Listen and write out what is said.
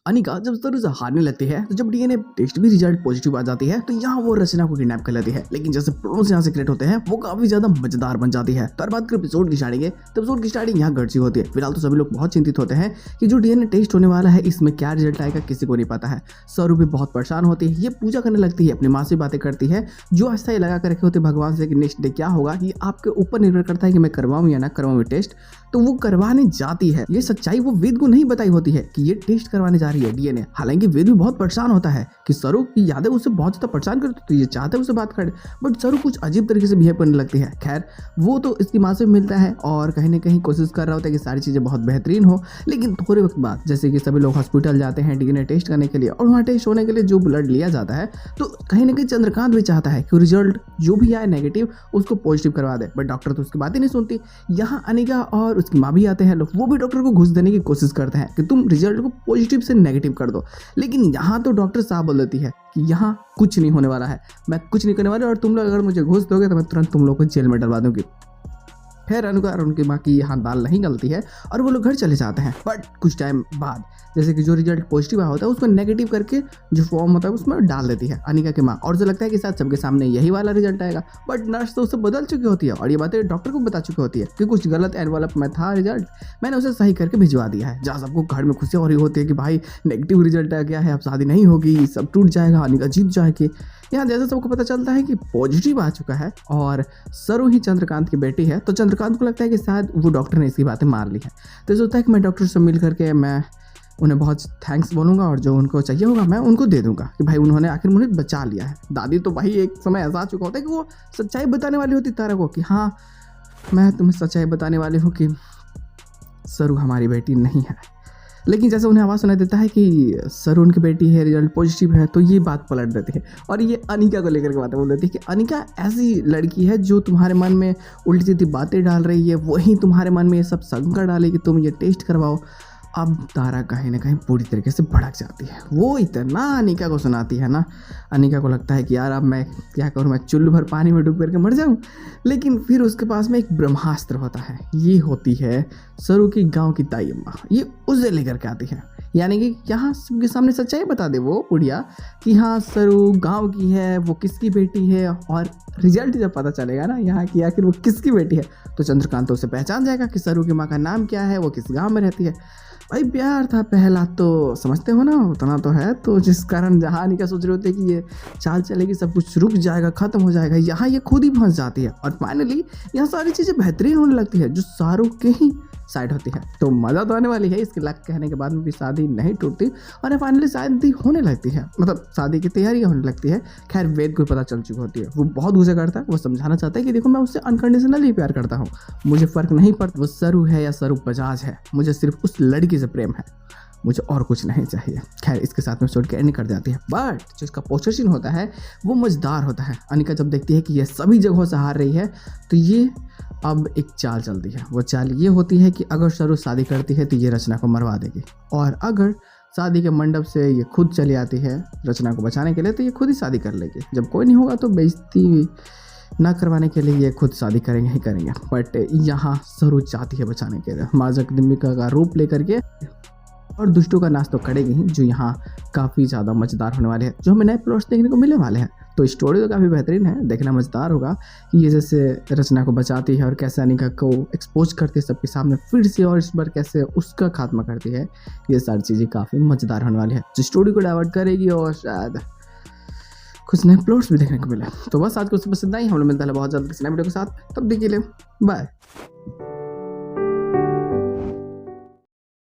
अनिका जब सरू से हारने लगती है तो जब डीएनए टेस्ट भी रिजल्ट पॉजिटिव आ जाती है तो यहाँ वो रचना को किडनैप कर लेती है। लेकिन जैसे प्रॉब्लम्स यहाँ से क्रिएट होते हैं वो काफी ज्यादा मजेदार बन जाती है। तो बात करें एपिसोड की स्टार्टिंग है, तो एपिसोड की स्टार्टिंग यहाँ घट सी होती है। फिलहाल तो सभी लोग बहुत चिंतित होते हैं कि जो डीएनए टेस्ट होने वाला है इसमें क्या रिजल्ट आएगा किसी को नहीं पता है। सरू भी बहुत परेशान होती है, ये पूजा करने लगती है, अपनी माँ से बातें करती है जो आस्था लगा कर रखे होते भगवान से कि नेक्स्ट डे क्या होगा ये आपके ऊपर निर्भर करता है कि मैं करवाऊं या ना करवाऊं टेस्ट। तो वो करवाने जाती है। ये सच्चाई वो वेद को नहीं बताई होती है कि ये टेस्ट करवाने जा रही है डीएनए। हालांकि वेद भी बहुत परेशान होता है कि सरू की यादें उसे बहुत ज्यादा परेशान करती, तो ये चाहता है उससे बात करे, बट सरू कुछ अजीब तरीके से बिहेव करने लगती है। खैर वो तो इसकी माँ से मिलता है और कहीं ना कहीं कोशिश कर रहा होता है कि सारी चीजें बहुत बेहतरीन हो। लेकिन थोड़े वक्त बाद जैसे कि सभी लोग हॉस्पिटल जाते हैं डीएनए टेस्ट करने के लिए और वहाँ टेस्ट होने के लिए जो ब्लड लिया जाता है तो कहीं ना कहीं चंद्रकांत भी चाहता है कि रिजल्ट जो भी आए नेगेटिव उसको पॉजिटिव करवा दे, बट डॉक्टर तो उसकी बात ही नहीं सुनती। यहाँ अनिका और उसकी माँ भी आते हैं, वो भी डॉक्टर को घुस देने की कोशिश करते हैं कि तुम रिजल्ट को पॉजिटिव से नेगेटिव कर दो। लेकिन यहाँ तो डॉक्टर साहब बोल देती है कि यहाँ कुछ नहीं होने वाला है, मैं कुछ नहीं करने वाला और तुम लोग अगर मुझे घुस दोगे तो मैं तुरंत तुम लोग को जेल में डलवा दूंगी। फिर अनिका और उनकी माँ की यहाँ दाल नहीं गलती है और वो लोग घर चले जाते हैं। बट कुछ टाइम बाद जैसे कि जो रिजल्ट पॉजिटिव आया होता है उसको नेगेटिव करके जो फॉर्म होता है उसमें डाल देती है अनिका की माँ, और उसे लगता है कि शायद सबके सामने यही वाला रिजल्ट आएगा। बट नर्स तो उसे बदल चुकी होती है और ये बातें डॉक्टर को बता चुकी होती है कि कुछ गलत एनवलप में था रिजल्ट, मैंने उसे सही करके भिजवा दिया है। जहाँ सबको घर में खुशियाँ हो रही होती है कि भाई नेगेटिव रिजल्ट आ गया है, अब शादी नहीं होगी, सब टूट जाएगा, अनिका जीत जाएगी। यहाँ जैसे सबको पता चलता है कि पॉजिटिव आ चुका है और सरू ही चंद्रकांत की बेटी है, तो चंद्रकांत को लगता है कि शायद वो डॉक्टर ने इसकी बातें मार ली है। तो सोचता है कि मैं डॉक्टर से मिल करके मैं उन्हें बहुत थैंक्स बोलूँगा और जो उनको चाहिए होगा मैं उनको दे दूंगा कि भाई उन्होंने आखिर मुझे बचा लिया है। दादी तो भाई एक समय ऐसा आ चुका होता है कि वो सच्चाई बताने वाली होती तारा को कि हाँ मैं तुम्हें सच्चाई बताने वाली हूँ कि सरू हमारी बेटी नहीं है। लेकिन जैसे उन्हें आवाज़ सुनाई देता है कि सरू उनकी बेटी है, रिजल्ट पॉजिटिव है, तो ये बात पलट देती है और ये अनिका को लेकर के बातें बोल देती है कि अनिका ऐसी लड़की है जो तुम्हारे मन में उल्टी सीधी बातें डाल रही है, वही तुम्हारे मन में ये सब शंका डाले कि तुम ये टेस्ट करवाओ। अब तारा कहीं ना कहीं पूरी तरीके से भड़क जाती है। वो इतना अनिका को सुनाती है ना, अनिका को लगता है कि यार अब मैं क्या करूँ, मैं चुल्लू भर पानी में डूब करके मर जाऊँ। लेकिन फिर उसके पास में एक ब्रह्मास्त्र होता है, ये होती है सरू की गांव की ताई अम्मा। ये उसे लेकर के आती है, यानी कि यहाँ सबके सामने सच्चाई बता दे वो बुढ़िया कि हाँ सरू गाँव की है, वो किसकी बेटी है। और रिजल्ट जब पता चलेगा ना यहाँ की आखिर वो किसकी बेटी है तो चंद्रकांत तो उसे पहचान जाएगा कि सरू की माँ का नाम क्या है, वो किस गाँव में रहती है। भाई प्यार था पहला तो समझते हो ना, उतना तो है, तो जिस कारण जहाँ अनिका सोच रहे होते कि ये चाल चलेगी सब कुछ रुक जाएगा खत्म हो जाएगा, यहाँ ये खुद ही फंस जाती है और फाइनली यहाँ सारी चीज़ें बेहतरीन होने लगती है जो शाहरुख के ही साइड होती है। तो मज़ा तो आने वाली है, इसके लक कहने के बाद में भी शादी नहीं टूटती और फाइनली शादी होने लगती है, मतलब शादी की तैयारी होने लगती है। खैर वेद को पता चल चुकी होती है, वो बहुत गुस्सा करता है, वो समझाना चाहता है कि देखो मैं उससे अनकंडीशनली प्यार करता हूँ, मुझे फ़र्क नहीं पड़ता वो सरू है या सरू बजाज है, मुझे सिर्फ उस लड़की से प्रेम है, मुझे और कुछ नहीं चाहिए। खैर इसके साथ में एपिसोड की एंडिंग कर जाती है। बट जो इसका पोस्टर होता है वो मज़ेदार होता है। अनिका जब देखती है कि ये सभी जगहों से हार रही है तो ये अब एक चाल चलती है। वो चाल ये होती है कि अगर सरू शादी करती है तो ये रचना को मरवा देगी, और अगर शादी के मंडप से ये खुद चली आती है रचना को बचाने के लिए तो ये खुद ही शादी कर लेगी। जब कोई नहीं होगा तो बेइज्जती ना करवाने के लिए ये खुद शादी करेंगे ही करेंगे। बट यहाँ सरू चाहती है बचाने के लिए, माँ जगदम्बिका का रूप लेकर के, और दुष्टों का नाश तो करेगी ही, जो यहाँ काफ़ी ज़्यादा मज़ेदार होने वाले हैं, जो हमें नए प्लॉट्स देखने को मिलने वाले हैं। तो स्टोरी तो काफ़ी बेहतरीन है, देखना मज़ेदार होगा कि ये जैसे रचना को बचाती है और कैसे अनिका को एक्सपोज करती है सबके सामने फिर से, और इस बार कैसे उसका खात्मा करती है। ये सारी चीज़ें काफ़ी मज़ेदार होने वाली है जो स्टोरी को डाइवर्ट करेगी और शायद कुछ नए प्लॉट्स भी देखने को मिले। तो बस आज को सबसे इतना ही, हम लोग मिलता है बहुत जल्द किसी नए वीडियो के साथ, तब देखिए बाय।